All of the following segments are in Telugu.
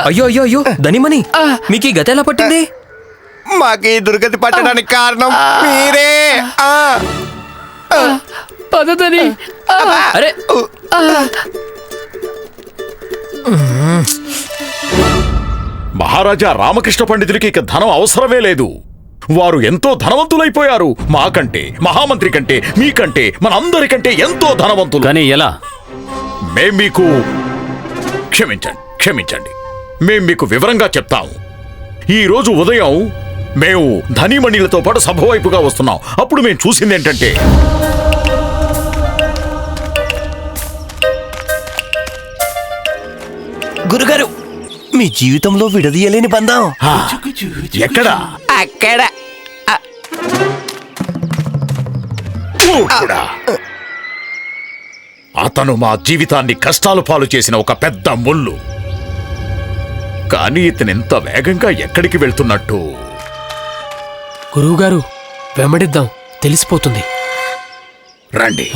అయ్యో అయ్యో అయ్యో ధనిమని, మీకు ఈ గత ఎలా పట్టింది? మాకు ఈ దుర్గతి పట్టడానికి కారణం మీరే. పదదని. అరే మహారాజా రామకృష్ణ పండితుడికి ఇక ధనం అవసరమే లేదు. వారు ఎంతో ధనవంతులైపోయారు. మాకంటే, మహామంత్రి కంటే, మీకంటే, మనందరికంటే ఎంతో ధనవంతులు. కానీ ఎలా? మేం మీకు క్షమించండి, మేం మీకు వివరంగా చెప్తాము. ఈ రోజు ఉదయం మేము ధనిమణిలతో పాటు సభ వైపుగా వస్తున్నాం. అప్పుడు మేము చూసింది ఏంటంటే, గురుగారు, మీ జీవితంలో విడదీయలేని బంధం. ఎక్కడ? అక్కడ. మూర్ఖుడా! అతను మా జీవితాన్ని కష్టాలు పాలు చేసిన ఒక పెద్ద ముళ్ళు. కానీ ఇతనెంత వేగంగా ఎక్కడికి వెళ్తున్నట్టు? గురువుగారు, వెంబడిద్దాం, తెలిసిపోతుంది. రండి.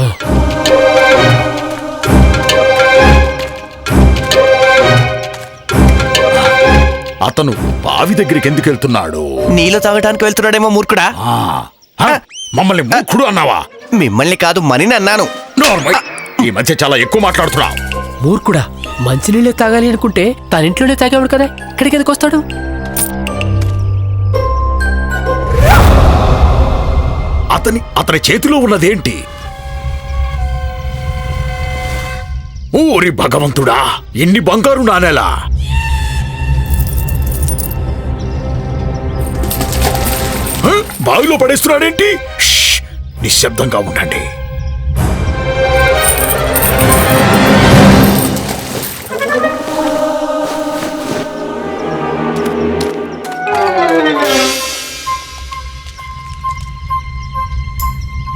అతను బావి దగ్గరికి ఎందుకు వెళ్తున్నాడు? నీళ్ళు తాగటానికి వెళ్తున్నాడేమో మూర్ఖుడా. మమ్మల్ని మూర్ఖుడు అన్నావా? మిమ్మల్ని కాదు, మనిని అన్నాను. నోర్మై, ఈ మధ్య చాలా ఎక్కువ మాట్లాడుతున్నావు. మూర్ఖుడా, మంచినీళ్ళే తాగాలి అనుకుంటే తన ఇంట్లోనే తాగేవాడు కదా, ఇక్కడికి ఎందుకు వస్తాడు? అతని చేతిలో ఉన్నదేంటి? ఓరి భగవంతుడా, ఎన్ని బంగారు నాణేలా! బావిలో పడేస్తున్నాడేంటి? నిశ్శబ్దంగా ఉండండి.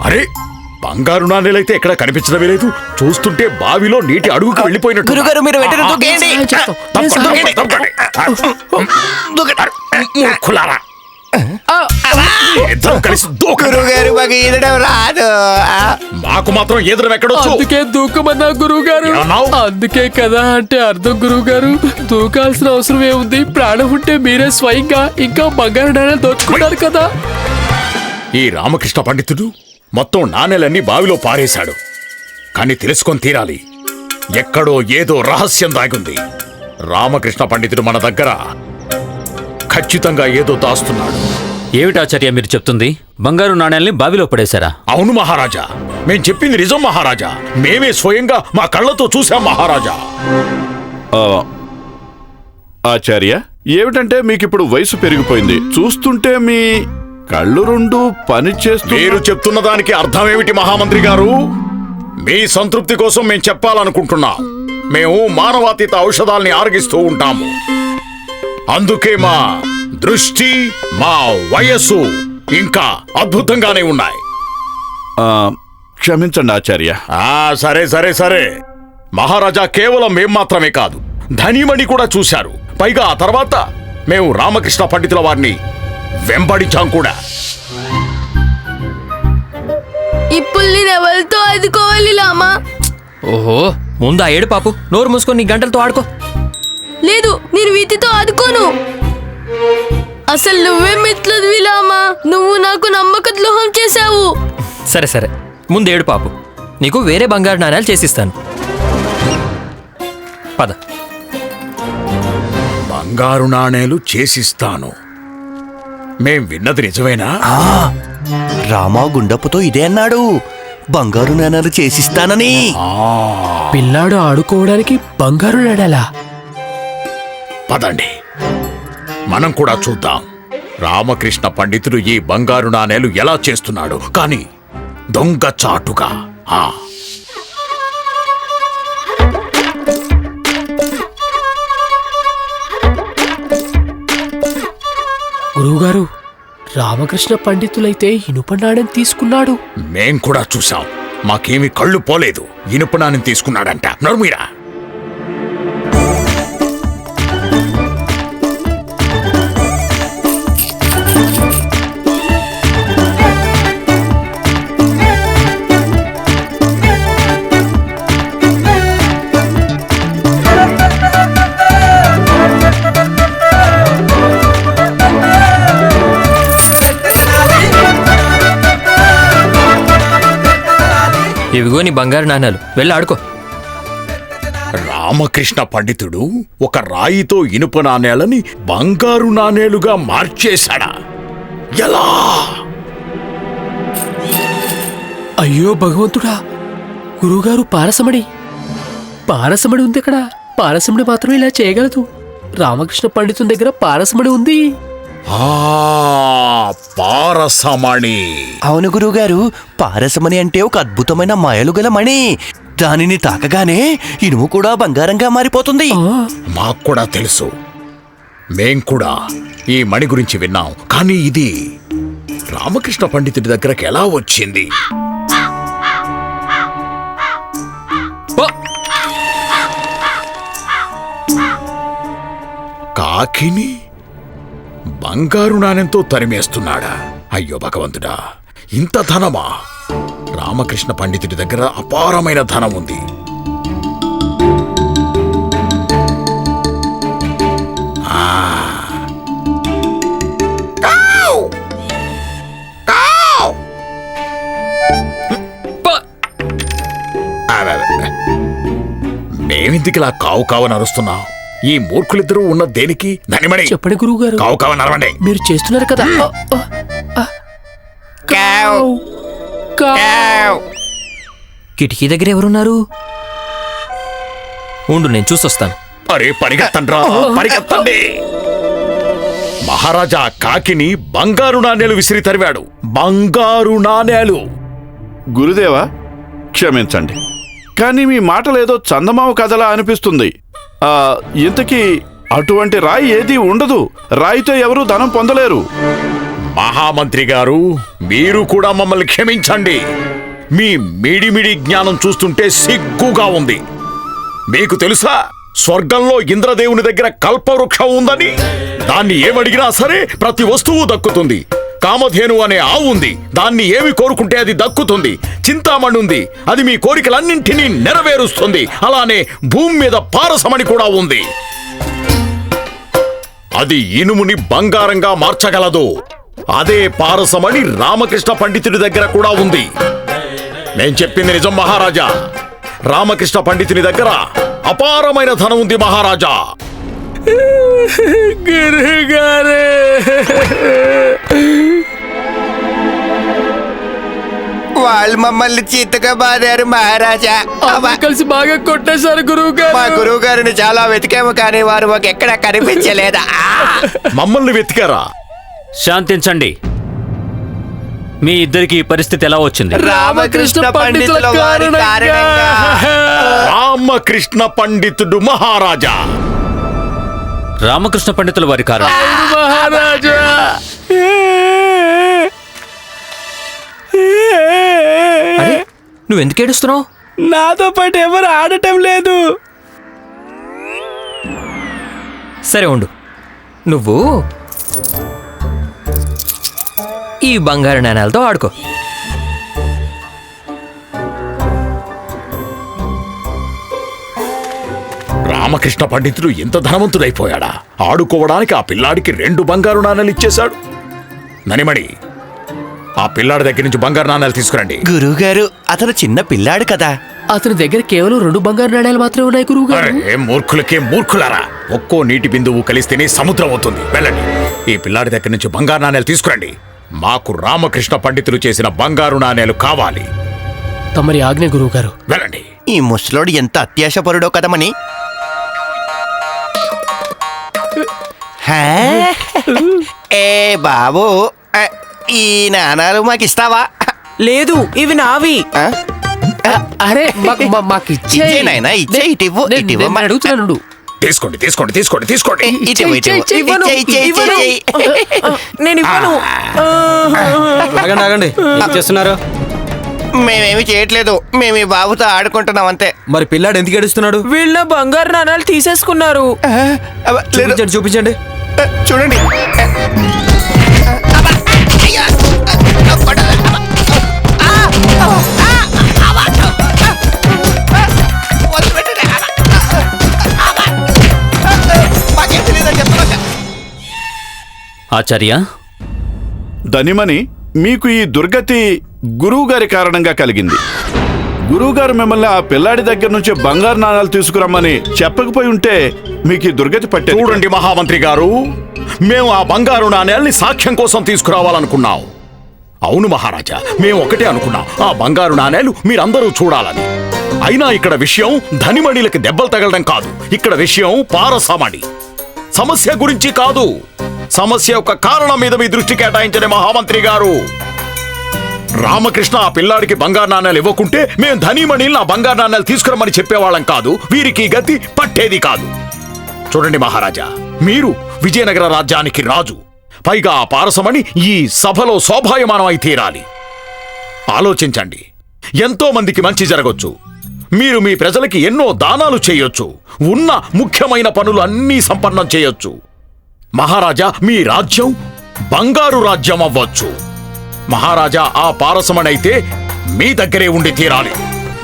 అరే, బంగారు నాణేలైతే ఎక్కడ కనిపించడమే లేదు. చూస్తుంటే బావిలో నీటి అడుగుకు వెళ్ళిపోయినట్టు. గురుగారు, మీరు వెంటనే దూకేయండి. మూర్ఖులారా! ఇద్దరం కలిసి గురుగారు, మాకు ఈదడం రాదు. మాకు మాత్రం ఎదురు ఎక్కడొచ్చు. అందుకే దూకమన్నా గురువుగారు. అందుకే కదా అంటే అర్థం గురువుగారు. దూకాల్సిన అవసరం ఏముంది? ప్రాణం ఉంటే మీరే స్వయంగా ఇంకా బంగారు నాణేలు దోచుకుంటారు కదా. ఈ రామకృష్ణ పండితుడు మొత్తం నాణేలన్నీ బావిలో పారేశాడు. కానీ తెలుసుకొని తీరాలి, ఎక్కడో ఏదో రహస్యం దాగుంది. రామకృష్ణ పండితుడు మన దగ్గర ఖచ్చితంగా ఏదో దాస్తున్నాడు. ఏమిటాచార్య మీరు చెప్తుంది? బంగారు నాణ్యాల్ని బావిలో పడేశారా? అవును మహారాజా, మేం చెప్పింది నిజం మహారాజా. మేమే స్వయంగా మా కళ్ళతో చూశాం మహారాజా. ఆచార్య, ఏమిటంటే మీకిప్పుడు వయసు పెరిగిపోయింది. చూస్తుంటే మీ కళ్ళు రెండు పని చేస్తూ. మీరు చెప్తున్న దానికి అర్థమేమిటి మహామంత్రి గారు? మీ సంతృప్తి కోసం మేం చెప్పాలనుకుంటున్నాం. మేము మానవాతీత ఔషధాల్ని ఆరగిస్తూ ఉంటాము. అందుకే మా దృష్టి, మా వయస్సు ఇంకా అద్భుతంగానే ఉన్నాయి. క్షమించండి ఆచార్య. సరే సరే సరే మహారాజా, కేవలం మేం మాత్రమే కాదు, ధనిమణి కూడా చూశారు. పైగా ఆ తర్వాత మేము రామకృష్ణ పండితుల వారిని వెంబడించాం కూడా. ఇప్పుడు నేనెవరితో ఆదుకోవాలి లామా? ఓహో, ముందు ఆ ఏడు పాపు, నోరు మూసుకొని నీ గంటలతో ఆడుకో. లేదు, నేను వీటితో ఆదుకోను. అసలు నువ్వే మిత్రుడివి లామా. నువ్వు నాకు నమ్మక ద్రోహం చేశావు. సరే సరే, ముందు ఏడు పాపు, నీకు వేరే బంగారు నాణేలు చేసిస్తాను. పద. బంగారు నాణేలు చేసిస్తాను. మేం విన్నది నిజమేనా? రామా గుండప్పుతో ఇదే అన్నాడు, బంగారు నాణాలు చేసిస్తానని. పిల్లాడు ఆడుకోవడానికి బంగారు నాణేలా? పదండి, మనం కూడా చూద్దాం రామకృష్ణ పండితుడు ఈ బంగారు నాణేలు ఎలా చేస్తున్నాడు, కానీ దొంగ చాటుగా. గురువుగారు, రామకృష్ణ పండితులైతే ఇనుప నాణెం తీసుకున్నాడు. మేం కూడా చూసాం, మాకేమీ కళ్ళు పోలేదు. ఇనుప నాణెం తీసుకున్నాడంట. నర్మీరా, ఇవిగో నీ బంగారు నాణాలు, వెళ్ళి ఆడుకో. రామకృష్ణ పండితుడు ఒక రాయితో ఇనుప నాణేలని బంగారు నాణేలుగా మార్చేశాడా? ఎలా? అయ్యో భగవంతుడా, గురువుగారు పారసమణి ఉంది ఇక్కడ. పారసమణి మాత్రమే ఇలా చేయగలదు. రామకృష్ణ పండితుని దగ్గర పారసమణి ఉంది. ఆ పారసమణి. అవును గురువుగారు, పారసమణి అంటే ఒక అద్భుతమైన మాయలు గల మణి. దానిని తాకగానే ఇనుము కూడా బంగారంగా మారిపోతుంది. మాకు కూడా తెలుసు, మేం కూడా ఈ మణి గురించి విన్నాం. కానీ ఇది రామకృష్ణ పండితుడి దగ్గరకు ఎలా వచ్చింది? కాకిని బంగారు నాణెంతో తరిమేస్తున్నాడా? అయ్యో భగవంతుడా, ఇంత ధనమా? రామకృష్ణ పండితుడి దగ్గర అపారమైన ధనం ఉంది. మేమిందుకు ఇలా కావు కావని అరుస్తున్నాం? ఈ మూర్ఖులిద్దరూ ఉన్న దేనికి? ధనిమణి, చెప్పండి గురువుగారు. కావు కావని అరవండి. మీరు చేస్తున్నారు కదా. కిటికీ దగ్గర ఎవరున్నారు? ఉండు, నేను చూసొస్తాను. అరే పరిగెత్తండ్రా, పరిగెత్తండి. మహారాజా కాకిని బంగారు నాణేలు విసిరి తరివాడు. బంగారు నాణేలు. గురుదేవా, క్షమించండి, కానీ మీ మాటలేదో చందమామ కథలా అనిపిస్తుంది. ఇంతకీ అటువంటి రాయి ఏదీ ఉండదు. రాయితో ఎవరూ ధనం పొందలేరు. మహామంత్రి గారు, మీరు కూడా మమ్మల్ని క్షమించండి. మీ మిడిమిడి జ్ఞానం చూస్తుంటే సిగ్గుగా ఉంది. మీకు తెలుసా, స్వర్గంలో ఇంద్రదేవుని దగ్గర కల్పవృక్షం ఉందని? దాన్ని ఏమడిగినా సరే ప్రతి వస్తువు దక్కుతుంది. కామధేను అనే ఆవు ఉంది, దాన్ని ఏమి కోరుకుంటే అది దక్కుతుంది. చింతామణి ఉంది, అది మీ కోరికలన్నింటినీ నెరవేరుస్తుంది. అలానే భూమి మీద పారసమణి కూడా ఉంది, అది ఇనుముని బంగారంగా మార్చగలదు. అదే పారసమణి రామకృష్ణ పండితుడి దగ్గర కూడా ఉంది. నేను చెప్పింది నిజం మహారాజా. రామకృష్ణ పండితుని దగ్గర అపారమైన ధనం ఉంది మహారాజా. గురువుగారే, వాళ్ళు మమ్మల్ని చీతగా బాదారు మహారాజా. కలిసి బాగా కొట్టేశారు గురువుగారు. మా గురువు గారిని చాలా వెతికాము, కానీ వారు మాకు ఎక్కడ కనిపించలేదా? మమ్మల్ని వెతికారా? శాంతించండి. మీ ఇద్దరికి ఈ పరిస్థితి ఎలా వచ్చింది? రామకృష్ణ పండితుల వారి కారణంగా. రామకృష్ణ పండితుడు మహారాజా. రామకృష్ణ పండితుల వారి కారణం. మహారాజా, అరే, నువ్వెందుకు ఏడుస్తున్నావు? నాతో పాటు ఎవరు ఆడటం లేదు. సరే ఉండు, నువ్వు ఈ బంగారు నాణాలతో ఆడుకో. రామకృష్ణ పండితుడు ఎంత ధనవంతుడైపోయాడా? ఆడుకోవడానికి ఆ పిల్లాడికి 2 బంగారు నాణేలు ఇచ్చేశాడు. ననిమణి, ఆ పిల్లాడి దగ్గర నుంచి బంగారు నాణేలు తీసుకురండి. గురువు గారు, అతను చిన్న పిల్లాడు కదా. అతని దగ్గర కేవలం 2 బంగారు నాణేలు మాత్రమే ఉన్నాయి గురువుగారు. అరే మూర్ఖులకే మూర్ఖులారా, ఒక్కో నీటి బిందువు కలిస్తేనే సముద్రం అవుతుంది. వెళ్ళండి, ఈ పిల్లాడి దగ్గర నుంచి బంగారు నాణేలు తీసుకురండి. మాకు రామకృష్ణ పండితులు చేసిన బంగారు నాణేలు కావాలి. తమరి ఆజ్ఞ గురువుగారు. వెళ్ళండి. ఈ ముసలోడు ఎంత అత్యాశపరుడో కదమని. ఏ బాబు, ఈ నాణాలు మాకు ఇస్తావా? లేదు, ఇవి నావి. అరే మాకు ఇచ్చే నాయనా, ఇచ్చే. ఇటు ఇవ్వు, ఇటు ఇవ్వు. అడుగుతున్నాను. తీసుకోండి తీసుకోండి తీసుకోండి తీసుకోండి. ఇటు ఇవ్వు, ఇటు ఇవ్వు. ఇవ్వను, ఇవ్వను. నేను ఇవ్వను. ఆగండి, ఏం చేస్తున్నారు? మేమేమి చేయట్లేదు, మేము ఈ బాబుతో ఆడుకుంటున్నాం అంతే. మరి పిల్లాడు ఎందుకు ఏడుస్తున్నాడు? వీళ్ళ బంగారు నాణాలు తీసేసుకున్నారు. లేదు, చూపించండి. చూడండి. ఆచార్య, ధనిమని, మీకు ఈ దుర్గతి గురువుగారి కారణంగా కలిగింది. గురువుగారు మిమ్మల్ని ఆ పిల్లాడి దగ్గర నుంచి బంగారు నాణాలు తీసుకురమ్మని చెప్పకపోయి ఉంటే మీకు ఈ దుర్గతి పట్టేది. చూడండి మహామంత్రి గారు, మేము ఆ బంగారు నాణేల్ని సాక్ష్యం కోసం తీసుకురావాలనుకున్నాం. అవును మహారాజా, మేము ఒకటే అనుకున్నాం, ఆ బంగారు నాణేలు మీరందరూ చూడాలని. అయినా ఇక్కడ విషయం ధనిమణిలకి దెబ్బలు తగలడం కాదు, ఇక్కడ విషయం పారసమణి. సమస్య గురించి కాదు, సమస్య యొక్క కారణం మీద మీ దృష్టి కేటాయించండి మహామంత్రి గారు. రామకృష్ణ ఆ పిల్లాడికి బంగారు నాణేలు ఇవ్వకుంటే మేము ధనిమణిల్ని ఆ బంగారు నాణేలు తీసుకురమ్మని చెప్పేవాళ్ళం కాదు, వీరికి గతి పట్టేది కాదు. చూడండి మహారాజా, మీరు విజయనగర రాజ్యానికి రాజు, పైగా ఆ పారసమణి ఈ సభలో శోభాయమానం అయి తీరాలి. ఆలోచించండి, ఎంతో మందికి మంచి జరగొచ్చు, మీరు మీ ప్రజలకి ఎన్నో దానాలు చేయొచ్చు, ఉన్న ముఖ్యమైన పనులు అన్నీ సంపన్నం చేయొచ్చు. మహారాజా, మీ రాజ్యం బంగారు రాజ్యం అవ్వచ్చు. మహారాజా, ఆ పారసమణి అయితే మీ దగ్గరే ఉండి తీరాలి.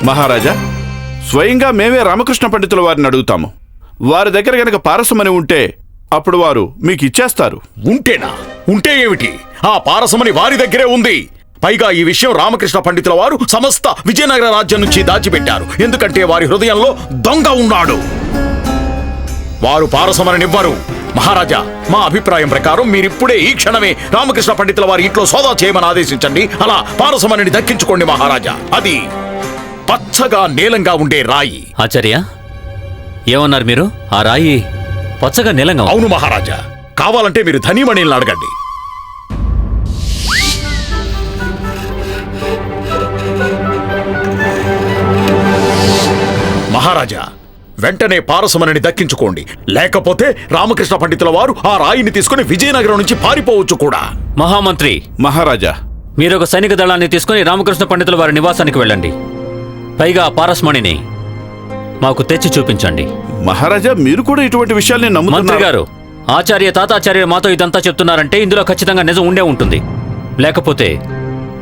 మహారాజా, స్వయంగా మేమే రామకృష్ణ పండితుల వారిని అడుగుతాము. వారి దగ్గర గనక పారసమని ఉంటే అప్పుడు వారు మీకు ఇచ్చేస్తారు. ఉంటేనా? ఉంటే ఏమిటి, ఆ పారసమణి వారి దగ్గరే ఉంది. పైగా ఈ విషయం రామకృష్ణ పండితుల వారు సమస్త విజయనగర రాజ్యం నుంచి దాచిపెట్టారు, ఎందుకంటే వారి హృదయంలో దొంగ ఉన్నాడు. వారు పారసమణినివ్వరు. మహారాజా, మా అభిప్రాయం ప్రకారం మీరిప్పుడే ఈ క్షణమే రామకృష్ణ పండితుల వారి ఇంట్లో సోదా చేయమని ఆదేశించండి. అలా పారసమణిని దక్కించుకోండి మహారాజా. అది పచ్చగా నీలంగా ఉండే రాయి. ఆచార్య, ఏమన్నారు మీరు? ఆ రాయి పచ్చగా నీలంగా ఉంది. అవును మహారాజా, కావాలంటే మీరు ధనిమణిల్ని అడగండి. మహారాజా, వెంటనే పారసమణిని దక్కించుకోండి, లేకపోతే రామకృష్ణ పండితుల వారు ఆ రాయిని తీసుకుని విజయనగరం నుంచి పారిపోవచ్చు కూడా. మహామంత్రి, మహారాజా, మీరు ఒక సైనిక దళాన్ని తీసుకుని రామకృష్ణ పండితుల వారి నివాసానికి వెళ్ళండి. పైగా ఆ పారసమణిని మాకు తెచ్చి చూపించండి. మహారాజా, మీరు కూడా ఇటువంటి విషయాల్ని మంత్రి నమ్ముతున్నారు? గారు, ఆచార్య తాతాచార్య మాతో ఇదంతా చెప్తున్నారంటే ఇందులో ఖచ్చితంగా నిజం ఉండే ఉంటుంది. లేకపోతే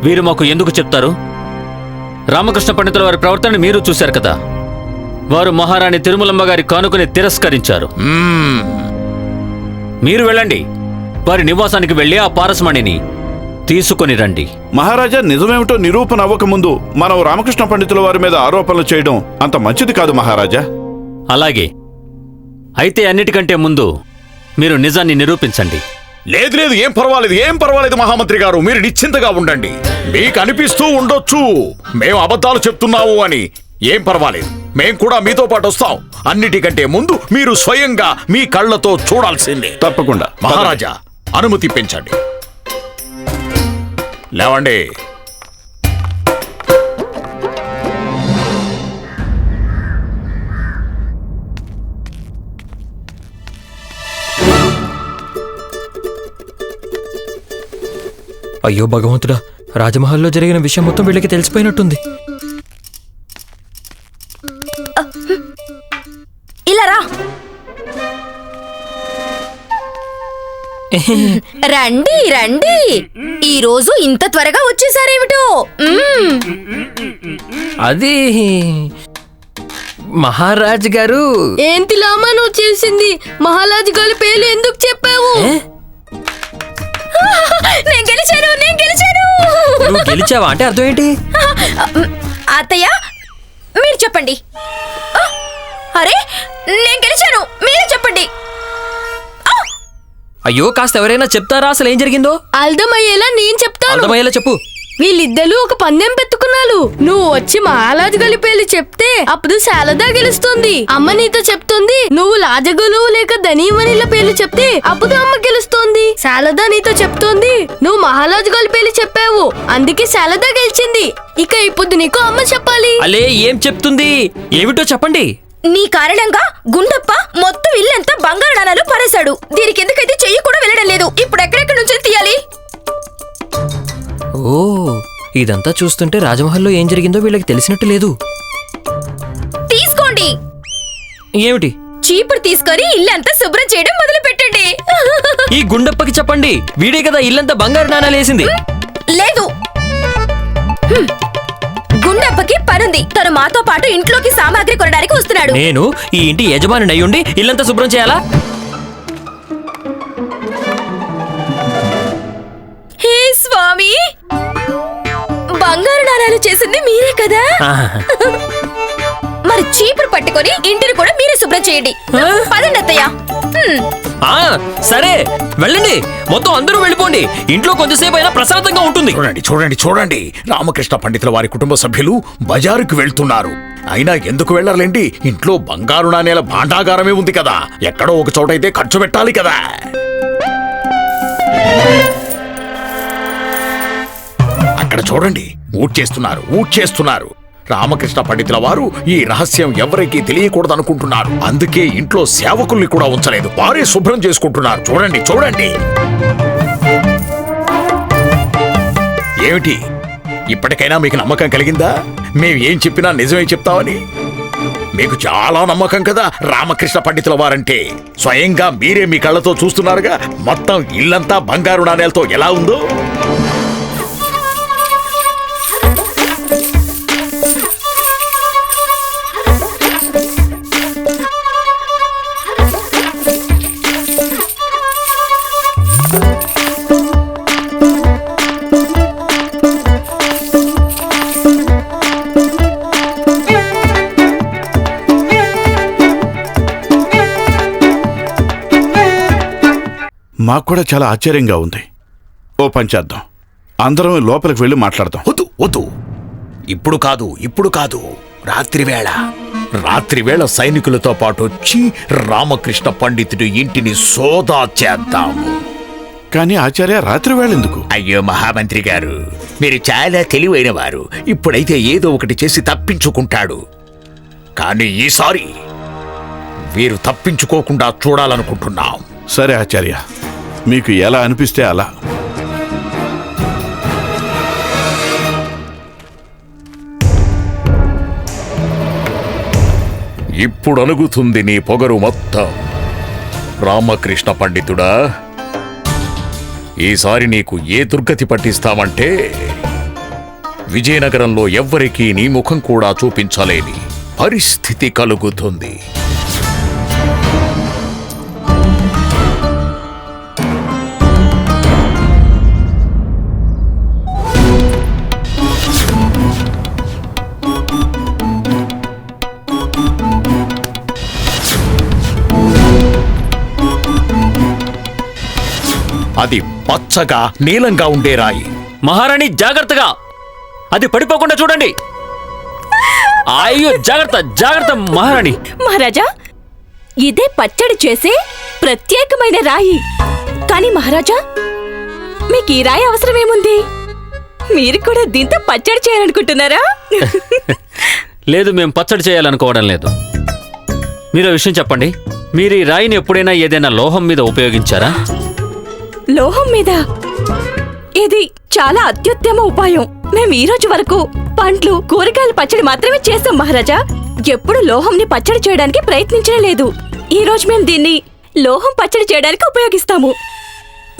వీరు మాకు ఎందుకు చెప్తారు? రామకృష్ణ పండితుల వారి ప్రవర్తన మీరు చూశారు కదా. వారు మహారాణి తిరుమలమ్మ గారి కానుకని తిరస్కరించారు. మీరు వెళ్ళండి, వారి నివాసానికి వెళ్ళి ఆ పారసమణిని తీసుకొని రండి. మహారాజా, నిజమేమిటో నిరూపణ అవ్వకముందు మనం రామకృష్ణ పండితుల వారి మీద ఆరోపణలు చేయడం అంత మంచిది కాదు మహారాజా. అలాగే అయితే అన్నిటికంటే ముందు మీరు నిజాన్ని నిరూపించండి. లేదు లేదు, ఏం పర్వాలేదు మహామంత్రి గారు, మీరు నిశ్చింతగా ఉండండి. మీకు అనిపిస్తూ ఉండొచ్చు మేము అబద్ధాలు చెప్తున్నాము అని. ఏం పర్వాలేదు, మేం కూడా మీతో పాటు వస్తాం. అన్నిటికంటే ముందు మీరు స్వయంగా మీ కళ్ళతో చూడాల్సిందే. తప్పకుండా. మహారాజా, అనుమతి పెంచండి. లేవండి. అయ్యో భగవంతుడా, రాజమహల్లో జరిగిన విషయం మొత్తం వీళ్ళకి తెలిసిపోయినట్టుంది. ఇలా రా. రండి రండి, ఈ రోజు ఇంత త్వరగా వచ్చేసారేమిటో. అది మహారాజ్ గారు. ఏంటి లామా నువ్వు చేసింది? మహారాజు గారి పేరు ఎందుకు చెప్పావు? నేను గెలిచాను. నువ్వు గెలిచావా అంటే అర్థం ఏంటి? అత్తయ్య, మీరు చెప్పండి. అరే, నేను గెలిచాను, మీరే చెప్పండి. అయ్యో, కాస్త ఎవరైనా చెప్తారా అసలు ఏం జరిగిందో? అర్థమయ్యేలా నేను చెప్తాను. అర్థమయ్యేలా చెప్పు. వీళ్ళిద్దరూ ఒక పందెం పెట్టుకున్నారు. నువ్వు వచ్చి మహారాజు గారి పేరు చెప్తే అప్పుడు శారదా గెలుస్తుంది. అమ్మ నీతో చెప్తుంది. నువ్వు రాజగులు లేక ధనిమణిల పేర్లు చెప్తే అప్పుడు అమ్మ గెలుస్తుంది. శారదా నీతో చెప్తుంది నువ్వు మహారాజు గారి పేరు చెప్పావు, అందుకే శారదా గెలిచింది. ఇక ఇప్పుడు నీకు అమ్మ చెప్పాలి. అలే, ఏం చెప్తుంది? ఏమిటో చెప్పండి. నీ కారణంగా గుండప్ప మొత్తం ఇల్లంతా బంగారు నాణాలు పారేశాడు. దీనికి ఎందుకైతే చెయ్యి కూడా వెళ్ళడం లేదు. ఇప్పుడు ఎక్కడెక్కడి నుంచి తీయాలి? ఓ, ఇదంతా చూస్తుంటే రాజమహల్లో ఏం జరిగిందో వీళ్ళకి తెలిసినట్టు లేదు. తీసుకోండి. ఏమిటి? చీపురు తీసుకొని ఇల్లంతా శుభ్రం చేయడం మొదలు పెట్టండి. ఈ గుండప్పకి చెప్పండి, వీడే కదా ఇల్లంతా బంగారు నాణాలు వేసింది. లేదు, గుండప్పకి పనుంది. తను మాతో పాటు ఇంట్లోకి సామాగ్రి కొనడానికి వస్తున్నాడు. నేను ఈ ఇంటి యజమాని అయ్యుండి ఇల్లంతా శుభ్రం చేయాలా? హే స్వామి, బంగారు స్నానాలు చేసింది మీరే కదా? మరి చీపురు పట్టుకొని ఇంటిని కూడా మీరే శుభ్రం చేయండి. పదండి అత్తయ్య. సరే వెళ్ళండి, మొత్తం అందరూ వెళ్ళిపోండి. ఇంట్లో కొంచెంసేపు అయినా ప్రశాంతంగా ఉంటుంది. చూడండి చూడండి చూడండి, రామకృష్ణ పండితుల వారి కుటుంబ సభ్యులు బజారుకు వెళ్తున్నారు. అయినా ఎందుకు వెళ్ళర్లేండి, ఇంట్లో బంగారు నాణేల భాండాగారమే ఉంది కదా, ఎక్కడో ఒక చోట అయితే ఖర్చు పెట్టాలి కదా. అక్కడ చూడండి, ఊడ్చేస్తున్నారు. రామకృష్ణ పండితుల వారు ఈ రహస్యం ఎవరికీ తెలియకూడదనుకుంటున్నారు. అందుకే ఇంట్లో సేవకుల్ని కూడా ఉంచలేదు, వారే శుభ్రం చేసుకుంటున్నారు. చూడండి ఏమిటి, ఇప్పటికైనా మీకు నమ్మకం కలిగిందా? మేము ఏం చెప్పినా నిజమే చెప్తామని మీకు చాలా నమ్మకం కదా రామకృష్ణ పండితుల వారంటే. స్వయంగా మీరే మీ కళ్ళతో చూస్తున్నారుగా మొత్తం ఇల్లంతా బంగారు నాణేలతో ఎలా ఉందో. మాకు కూడా చాలా ఆశ్చర్యంగా ఉంది. ఓ పని చేద్దాం, అందరం లోపలికి వెళ్ళి మాట్లాడదాం. వద్దు, ఇప్పుడు కాదు, రాత్రివేళ సైనికులతో పాటు వచ్చి రామకృష్ణ పండితుడి ఇంటిని సోదా చేద్దాము. కానీ ఆచార్య, రాత్రి వేళ ఎందుకు? అయ్యో మహామంత్రి గారు, మీరు చాలా తెలివైన వారు. ఇప్పుడైతే ఏదో ఒకటి చేసి తప్పించుకుంటాడు, కానీ ఈసారి వీరు తప్పించుకోకుండా చూడాలనుకుంటున్నాం. సరే ఆచార్య, మీకు ఎలా అనిపిస్తే అలా. ఇప్పుడు అలుగుతుంది నీ పొగరు మొత్తం. రామకృష్ణ పండితుడా, ఈసారి నీకు ఏ దుర్గతి పట్టిస్తామంటే విజయనగరంలో ఎవ్వరికీ నీ ముఖం కూడా చూపించలేని పరిస్థితి కలుగుతుంది. అది పచ్చగా నీలంగా ఉండే రాయి. మహారాణి జాగ్రత్తగా, అది పడిపోకుండా చూడండి. అయ్యో జాగ్రత్త మహారాణి. మహారాజా, ఇదే పచ్చడి చేసే ప్రత్యేకమైన రాయి. కానీ మహారాజా, మీకు ఈ రాయి అవసరమేముంది? మీరు కూడా దీంతో పచ్చడి చేయాలనుకుంటున్నారా? లేదు, మేము పచ్చడి చేయాలనుకోవడం లేదు. మీరు విషయం చెప్పండి, మీరు ఈ రాయిని ఎప్పుడైనా ఏదైనా లోహం మీద ఉపయోగించారా? లోహం మీద? ఇది చాలా అత్యుత్తమ ఉపాయం. మేము ఈ రోజు వరకు పండ్లు, కూరగాయల పచ్చడి మాత్రమే చేస్తాం మహారాజా. ఎప్పుడు లోహంని పచ్చడి చేయడానికి ప్రయత్నించడం లేదు. ఈ రోజు మేము దీన్ని లోహం పచ్చడి చేయడానికి ఉపయోగిస్తాము.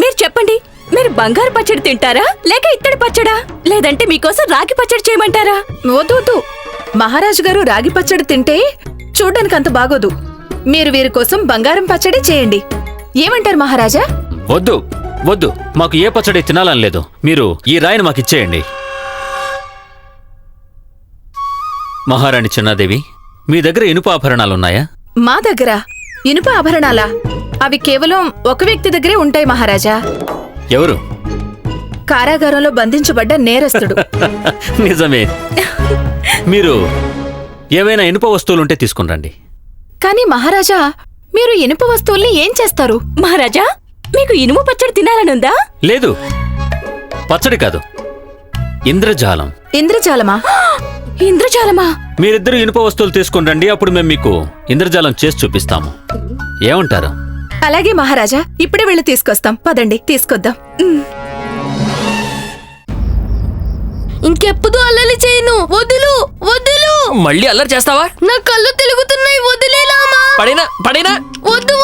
మీరు చెప్పండి, మీరు బంగారు పచ్చడి తింటారా లేక ఇత్తడి పచ్చడా? లేదంటే మీకోసం రాగి పచ్చడి చేయమంటారా? వద్దు, మహారాజు గారు రాగి పచ్చడి తింటే చూడ్డానికి అంత బాగోదు. మీరు వీరి కోసం బంగారం పచ్చడి చేయండి. ఏమంటారు మహారాజా? వద్దు, మాకు ఏ పచ్చడి తినాలని లేదు. మీరు ఈ రాయిని మాకు ఇచ్చేయండి. మహారాణి చిన్నాదేవి, మీ దగ్గర ఇనుప ఆభరణాలున్నాయా? మా దగ్గర ఇనుప ఆభరణాలా? అవి కేవలం ఒక వ్యక్తి దగ్గరే ఉంటాయి మహారాజా. ఎవరు? కారాగారంలో బంధించబడ్డ నేరస్తుడు. నిజమే. మీరు ఏవైనా ఇనుప వస్తువులుంటే తీసుకుని. కానీ మహారాజా, మీరు ఇనుప వస్తువుల్ని ఏం చేస్తారు? మహారాజా, మీకు ఇనుము పచ్చడి తినాలనుందా? లేదు, పచ్చడి కాదు, ఇంద్రజాలం. ఇంద్రజాలమా? ఇంద్రజాలమా? మీరిద్దరు ఇనుప వస్తువులు తీసుకుని రండి, అప్పుడు మేము మీకు ఇంద్రజాలం చేసి చూపిస్తాము. ఏమంటారు? అలాగే మహారాజా, ఇప్పుడే వెళ్ళి తీసుకొస్తాం. పదండి, తీసుకొద్దాం. ఇంకెప్పుడు అల్లరి చేయను. వదులు. మళ్ళీ అల్లరి చేస్తావా? నా కళ్ళు తిరుగుతున్నాయి. వదిలేలామా? పడేనా? వద్దు.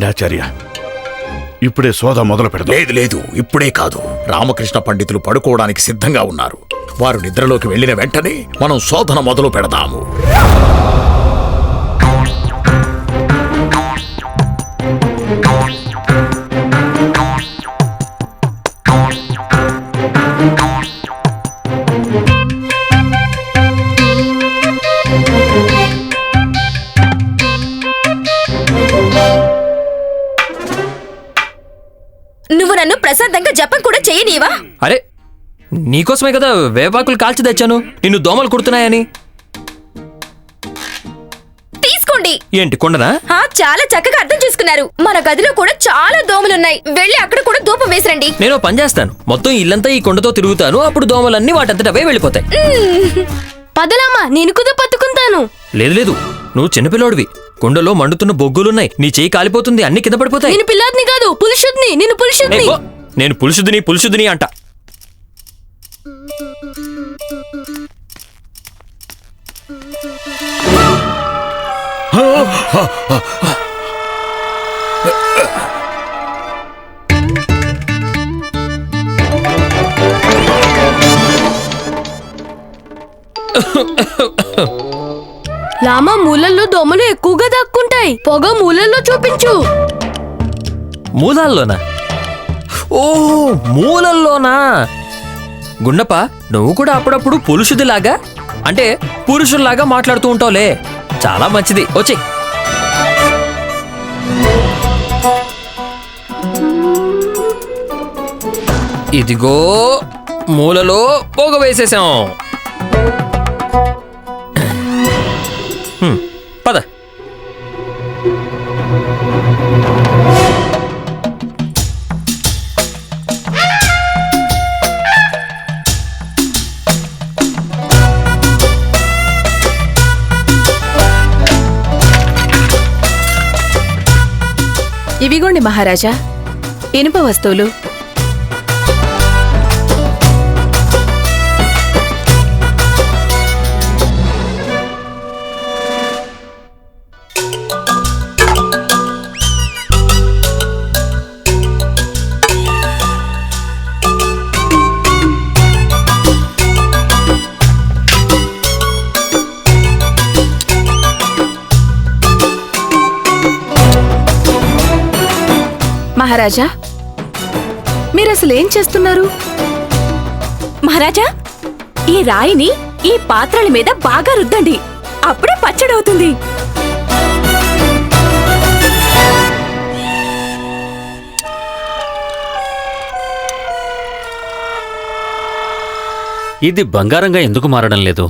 పదండి ఆచార్య, ఇప్పుడే సోదా మొదలు పెడదాం. లేదు లేదు, ఇప్పుడే కాదు. రామకృష్ణ పండితులు పడుకోవడానికి సిద్ధంగా ఉన్నారు. వారు నిద్రలోకి వెళ్ళిన వెంటనే మనం శోధన మొదలు పెడదాము. నువ్వు నన్ను ప్రశాంతంగా జపం కూడా చేయనీవా? అరే నీకోసమే కదా వేపాకులు కాల్చి తెచ్చాను, నిన్ను దోమలు కుడుతున్నాయని. తీసుకోండి. ఏంటి కొండనా? చాలా చక్కగా అర్థం చేసుకున్నారు. మన గదిలో కూడా చాలా దోమలున్నాయి. వెళ్ళి అక్కడ కూడా ధూపం వేసిరండి. నేను పని చేస్తాను, మొత్తం ఇల్లంతా ఈ కొండతో తిరుగుతాను, అప్పుడు దోమలన్నీ వాటంతటవే వెళ్ళిపోతాయి. పదలామా, నేను కుదా పట్టుకుంటాను. లేదు లేదు, నువ్వు చిన్నపిల్లోడివి. కుండలో మండుతున్న బొగ్గులున్నాయి, నీ చేయి కాలిపోతుంది, అన్ని కింద పడిపోతాయి. నేను పిల్లాడిని కాదు, పురుషుడిని. నేను పురుషుడిని. నేను పులుసుదిని అంట. లామా, మూలల్లో దోమలు ఎక్కువగా దాక్కుంటాయి. పొగ మూలల్లో చూపించు. మూలాల్లోనా? ఓ మూలల్లోనా? గుండప్ప, నువ్వు కూడా అప్పుడప్పుడు పురుషుడిలాగా, అంటే పురుషుల్లాగా మాట్లాడుతూ ఉంటావులే. చాలా మంచిది, వచ్చి. ఇదిగో మూలలో పొగ వేసేసాం. పద. ఇవిగోండి మహారాజా, ఇనుప వస్తువులు. మహారాజా, మీరసలు ఏం చేస్తున్నారు? మహారాజా, ఈ రాయిని ఈ పాత్రల మీద బాగా రుద్దండి, అప్పుడే పచ్చడవుతుంది. ఇది బంగారంగా ఎందుకు మారడం లేదు?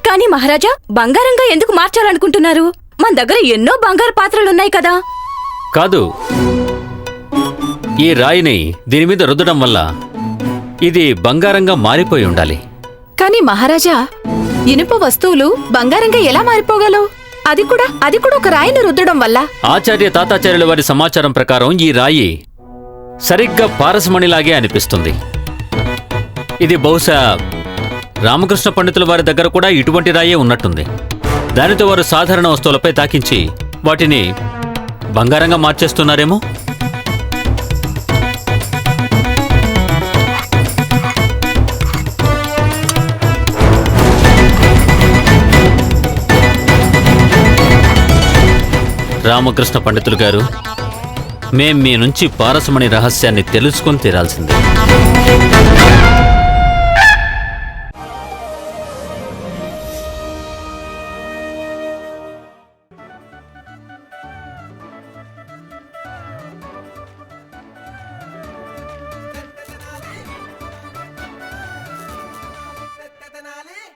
కానీ మహారాజా, బంగారంగా ఎందుకు మార్చాలనుకుంటున్నారు? మన దగ్గర ఎన్నో బంగారు పాత్రలున్నాయి కదా. కాదు, ఈ రాయిని దీని మీద రుద్దడం వల్ల ఇది బంగారంగా మారిపోయి ఉండాలి. కానీ మహారాజా, ఇనుప వస్తువులు బంగారంగా ఎలా మారిపోగలవు? అది కూడా ఒక రాయిని రుద్దడం వల్ల. ఆచార్య తాతాచార్యుల వారి సమాచారం ప్రకారం ఈ రాయి సరిగ్గా పారసమణిలాగే అనిపిస్తుంది. ఇది బహుశా రామకృష్ణ పండితుల వారి దగ్గర కూడా ఇటువంటి రాయే ఉన్నట్టుంది. దానితో వారు సాధారణ వస్తువులపై తాకించి వాటిని బంగారంగా మార్చేస్తున్నారేమో. రామకృష్ణ పండితులు గారు, మేం మీ నుంచి పారసమణి రహస్యాన్ని తెలుసుకొని తీరాల్సిందే.